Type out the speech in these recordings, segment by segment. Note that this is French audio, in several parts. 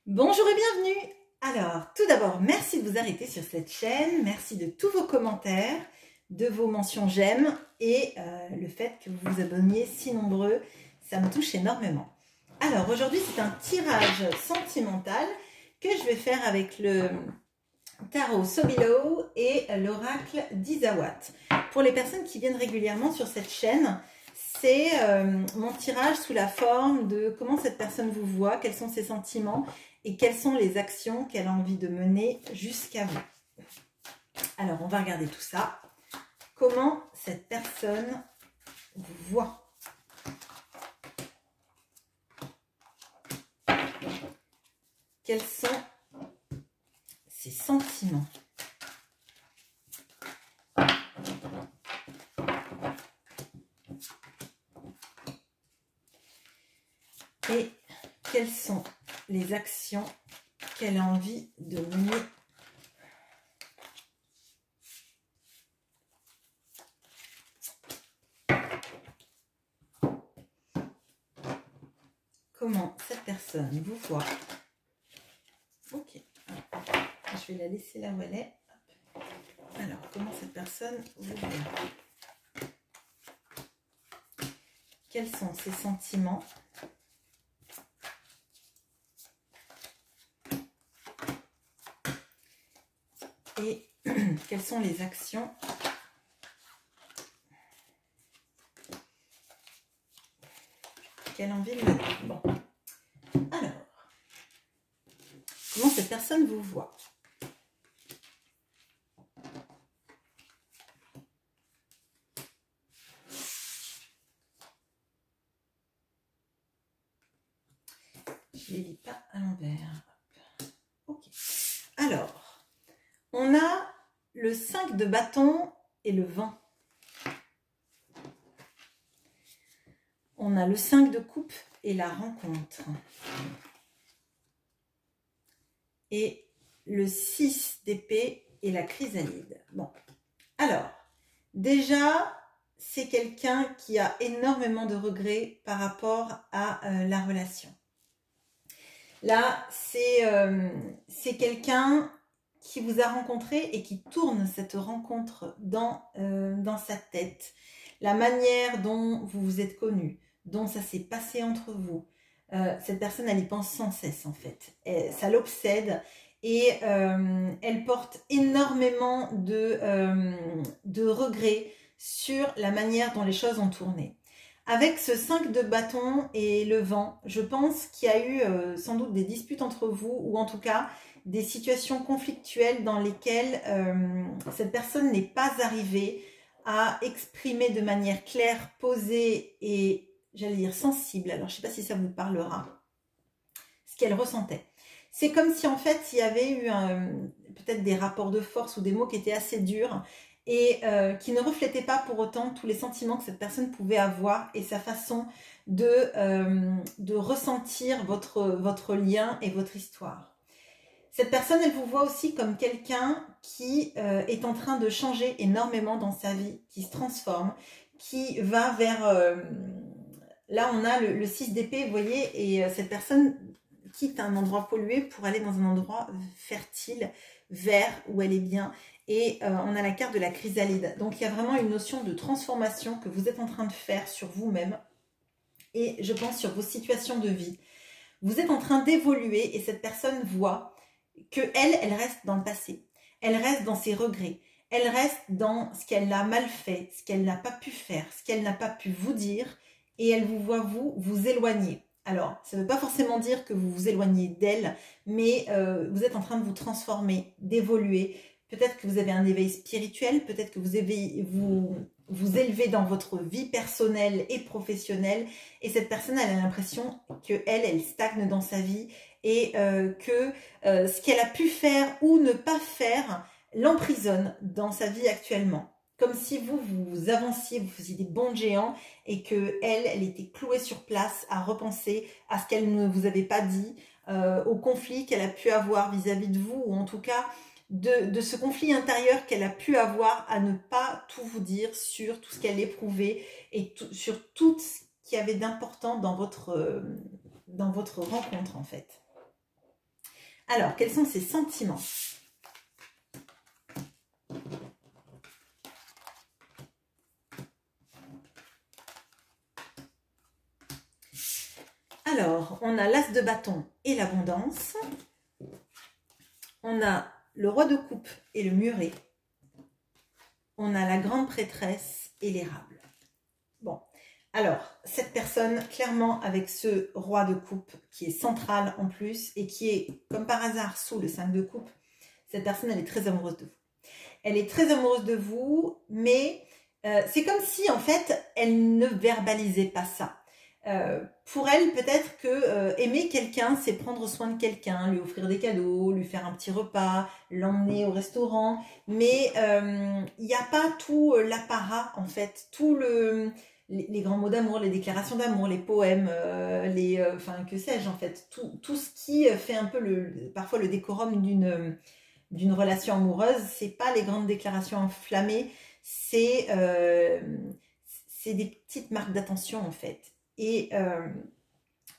Bonjour et bienvenue. Alors, tout d'abord, merci de vous arrêter sur cette chaîne. Merci de tous vos commentaires, de vos mentions j'aime et le fait que vous vous abonniez si nombreux, ça me touche énormément. Alors, aujourd'hui, c'est un tirage sentimental que je vais faire avec le tarot Sobilo et l'oracle d'Isawat. Pour les personnes qui viennent régulièrement sur cette chaîne, c'est mon tirage sous la forme de comment cette personne vous voit, quels sont ses sentiments et quelles sont les actions qu'elle a envie de mener jusqu'à vous. Alors, on va regarder tout ça. Comment cette personne vous voit? Quels sont ses sentiments? Et quelles sont les actions qu'elle a envie de mener? Comment cette personne vous voit? Ok, je vais la laisser là où elle est. Alors, comment cette personne vous voit? Quels sont ses sentiments? Et quelles sont les actions qu'elle a envie de mener? Bon. Alors, comment cette personne vous voit? Je ne les lis pas à l'envers. Ok. Alors, on a le 5 de bâton et le vent. On a le 5 de coupe et la rencontre. Et le 6 d'épée et la chrysalide. Bon, alors, déjà, c'est quelqu'un qui a énormément de regrets par rapport à la relation. Là, c'est quelqu'un qui vous a rencontré et qui tourne cette rencontre dans sa tête. La manière dont vous vous êtes connus, dont ça s'est passé entre vous. Cette personne, elle y pense sans cesse en fait. Ça l'obsède et elle porte énormément de regrets sur la manière dont les choses ont tourné. Avec ce 5 de bâton et le vent, je pense qu'il y a eu sans doute des disputes entre vous ou en tout cas des situations conflictuelles dans lesquelles cette personne n'est pas arrivée à exprimer de manière claire, posée et, j'allais dire, sensible. Alors, je ne sais pas si ça vous parlera, ce qu'elle ressentait. C'est comme si en fait, il y avait eu peut-être des rapports de force ou des mots qui étaient assez durs et qui ne reflétaient pas pour autant tous les sentiments que cette personne pouvait avoir et sa façon de ressentir votre lien et votre histoire. Cette personne, elle vous voit aussi comme quelqu'un qui est en train de changer énormément dans sa vie, qui se transforme, qui va vers... là, on a le 6 d'épée, vous voyez, et cette personne quitte un endroit pollué pour aller dans un endroit fertile, vert, où elle est bien. Et on a la carte de la chrysalide. Donc, il y a vraiment une notion de transformation que vous êtes en train de faire sur vous-même et je pense sur vos situations de vie. Vous êtes en train d'évoluer et cette personne voit que elle reste dans le passé. Elle reste dans ses regrets. Elle reste dans ce qu'elle a mal fait, ce qu'elle n'a pas pu faire, ce qu'elle n'a pas pu vous dire et elle vous voit vous éloigner. Alors, ça ne veut pas forcément dire que vous vous éloignez d'elle, mais vous êtes en train de vous transformer, d'évoluer. Peut-être que vous avez un éveil spirituel, peut-être que vous élevez dans votre vie personnelle et professionnelle. Et cette personne, elle a l'impression qu'elle stagne dans sa vie et que ce qu'elle a pu faire ou ne pas faire l'emprisonne dans sa vie actuellement. Comme si vous avanciez, vous faisiez des bonds de géant et que elle était clouée sur place à repenser à ce qu'elle ne vous avait pas dit, au conflit qu'elle a pu avoir vis-à-vis de vous, ou en tout cas de ce conflit intérieur qu'elle a pu avoir à ne pas tout vous dire sur tout ce qu'elle éprouvait et sur tout ce qu'il y avait d'important dans votre rencontre en fait. Alors, quels sont ses sentiments? Alors, on a l'as de bâton et l'abondance. On a le roi de coupe et le muret. On a la grande prêtresse et l'érable. Bon, alors, cette personne, clairement, avec ce roi de coupe qui est central en plus et qui est, comme par hasard, sous le 5 de coupe, cette personne, elle est très amoureuse de vous. Elle est très amoureuse de vous, mais c'est comme si, en fait, elle ne verbalisait pas ça. Pour elle, peut-être que aimer quelqu'un, c'est prendre soin de quelqu'un, lui offrir des cadeaux, lui faire un petit repas, l'emmener au restaurant. Mais il n'y a pas tout l'apparat, en fait, les grands mots d'amour, les déclarations d'amour, les poèmes, enfin, que sais-je, en fait, tout ce qui fait un peu parfois le décorum d'une relation amoureuse. C'est pas les grandes déclarations enflammées, c'est des petites marques d'attention, en fait. Et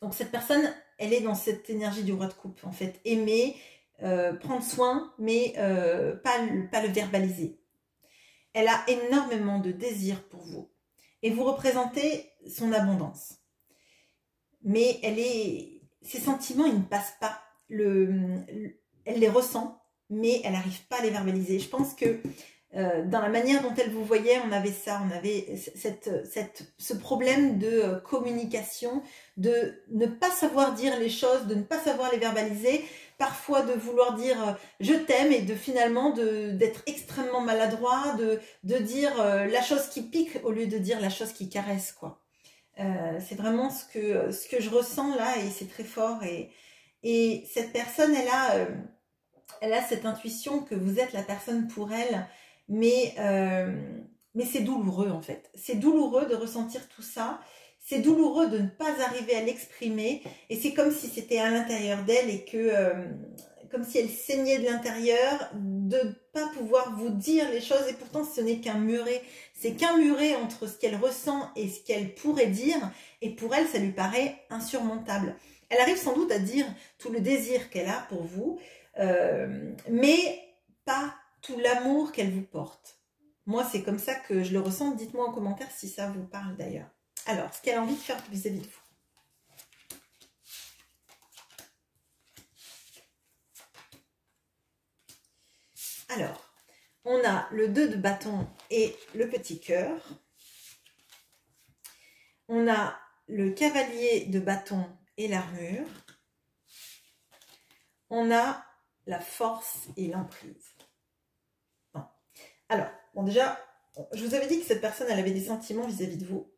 donc cette personne, elle est dans cette énergie du roi de coupe, en fait, aimer, prendre soin, mais pas le verbaliser. Elle a énormément de désir pour vous, et vous représentez son abondance. Mais ses sentiments, ils ne passent pas. Elle les ressent, mais elle n'arrive pas à les verbaliser. Je pense que dans la manière dont elle vous voyait, on avait ce problème de communication, de ne pas savoir dire les choses, de ne pas savoir les verbaliser, parfois de vouloir dire je t'aime et finalement d'être extrêmement maladroit, de dire la chose qui pique au lieu de dire la chose qui caresse, quoi. C'est vraiment ce que je ressens là, et c'est très fort, et cette personne, elle a cette intuition que vous êtes la personne pour elle. Mais c'est douloureux, en fait. C'est douloureux de ressentir tout ça. C'est douloureux de ne pas arriver à l'exprimer. Et c'est comme si c'était à l'intérieur d'elle et comme si elle saignait de l'intérieur, de ne pas pouvoir vous dire les choses. Et pourtant, ce n'est qu'un muret. C'est qu'un muret entre ce qu'elle ressent et ce qu'elle pourrait dire. Et pour elle, ça lui paraît insurmontable. Elle arrive sans doute à dire tout le désir qu'elle a pour vous, mais pas tout l'amour qu'elle vous porte. Moi, c'est comme ça que je le ressens. Dites-moi en commentaire si ça vous parle d'ailleurs. Alors, ce qu'elle a envie de faire vis-à-vis de vous. Alors, on a le 2 de bâton et le petit cœur. On a le cavalier de bâton et l'armure. On a la force et l'emprise. Alors, bon, déjà, je vous avais dit que cette personne, elle avait des sentiments vis-à-vis de vous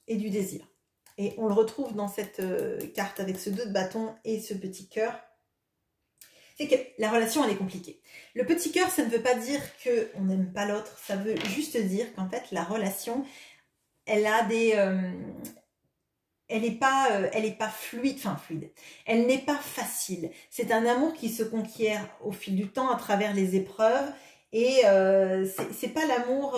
et du désir. Et on le retrouve dans cette carte avec ce 2 de bâton et ce petit cœur. C'est que la relation, elle est compliquée. Le petit cœur, ça ne veut pas dire qu'on n'aime pas l'autre. Ça veut juste dire qu'en fait, la relation, elle a elle n'est pas fluide, enfin fluide. Elle n'est pas facile. C'est un amour qui se conquiert au fil du temps à travers les épreuves. Et c'est pas l'amour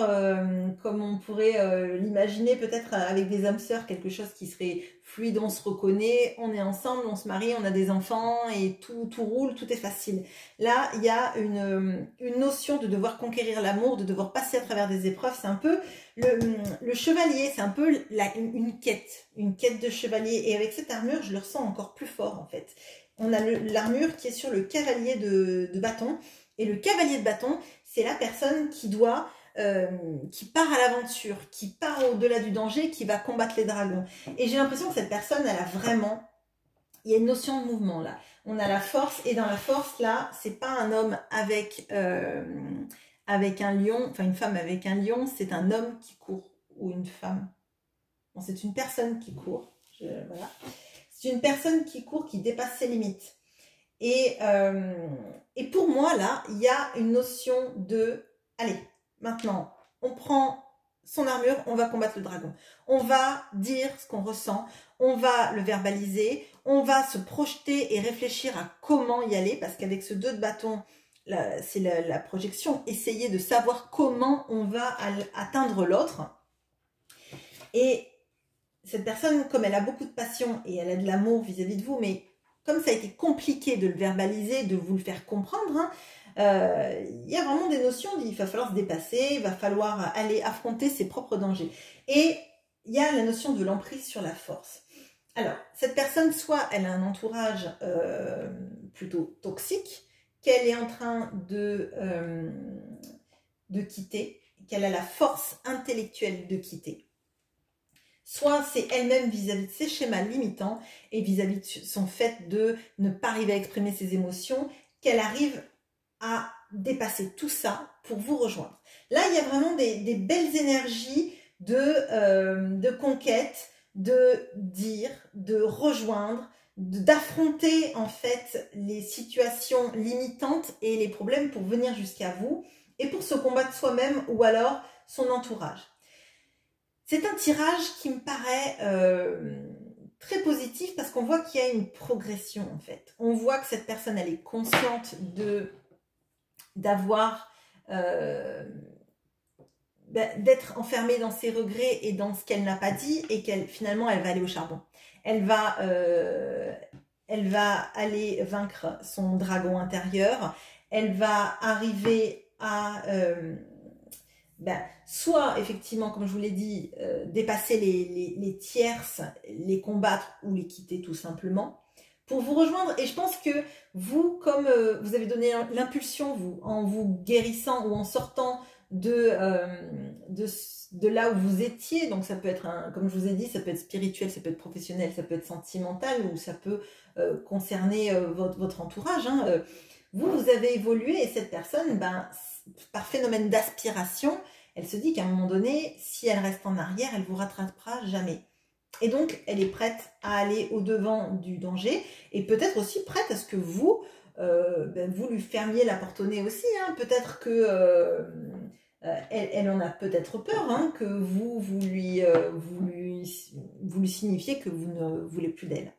comme on pourrait l'imaginer peut-être avec des âmes sœurs, quelque chose qui serait fluide, on se reconnaît, on est ensemble, on se marie, on a des enfants et tout roule, tout est facile. Là, il y a une notion de devoir conquérir l'amour, de devoir passer à travers des épreuves. C'est un peu le chevalier, c'est un peu une quête de chevalier. Et avec cette armure, je le ressens encore plus fort en fait. On a l'armure qui est sur le cavalier de bâton. Et le cavalier de bâton, c'est la personne qui part à l'aventure, qui part au-delà du danger, qui va combattre les dragons. Et j'ai l'impression que cette personne, elle a vraiment... Il y a une notion de mouvement là. On a la force, et dans la force là, c'est pas un homme avec un lion, enfin une femme avec un lion, c'est un homme qui court, ou une femme. Bon, c'est une personne qui court. Voilà. C'est une personne qui court, qui dépasse ses limites. Et pour moi, là, il y a une notion de... Allez, maintenant, on prend son armure, on va combattre le dragon. On va dire ce qu'on ressent, on va le verbaliser, on va se projeter et réfléchir à comment y aller, parce qu'avec ce 2 de bâton, c'est la projection, essayer de savoir comment on va atteindre l'autre. Et cette personne, comme elle a beaucoup de passion et elle a de l'amour vis-à-vis de vous, mais comme ça a été compliqué de le verbaliser, de vous le faire comprendre, hein, il y a vraiment des notions il va falloir se dépasser, il va falloir aller affronter ses propres dangers. Et il y a la notion de l'emprise sur la force. Alors, cette personne, soit elle a un entourage plutôt toxique, qu'elle est en train de quitter, qu'elle a la force intellectuelle de quitter. Soit c'est elle-même vis-à-vis de ses schémas limitants et vis-à-vis de son fait de ne pas arriver à exprimer ses émotions, qu'elle arrive à dépasser tout ça pour vous rejoindre. Là, il y a vraiment des belles énergies de conquête, de dire, de rejoindre, d'affronter en fait les situations limitantes et les problèmes pour venir jusqu'à vous et pour se combattre soi-même ou alors son entourage. C'est un tirage qui me paraît très positif parce qu'on voit qu'il y a une progression en fait. On voit que cette personne elle est consciente d'avoir d'être enfermée dans ses regrets et dans ce qu'elle n'a pas dit et qu'elle finalement elle va aller au charbon. Elle va aller vaincre son dragon intérieur. Elle va arriver à soit effectivement, comme je vous l'ai dit, dépasser les tierces, les combattre ou les quitter tout simplement pour vous rejoindre. Et je pense que vous, comme vous avez donné l'impulsion, vous, en vous guérissant ou en sortant de là où vous étiez, donc ça peut être, comme je vous ai dit, ça peut être spirituel, ça peut être professionnel, ça peut être sentimental ou ça peut concerner votre entourage, hein. Vous avez évolué et cette personne, par phénomène d'aspiration, elle se dit qu'à un moment donné, si elle reste en arrière, elle ne vous rattrapera jamais. Et donc, elle est prête à aller au-devant du danger et peut-être aussi prête à ce que vous, vous lui fermiez la porte au nez aussi. Hein. Peut-être que elle en a peut-être peur, hein, que vous lui signifiez que vous ne voulez plus d'elle.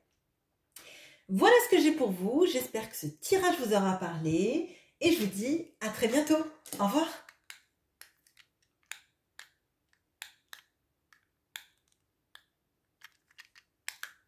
Voilà ce que j'ai pour vous. J'espère que ce tirage vous aura parlé et je vous dis à très bientôt. Au revoir.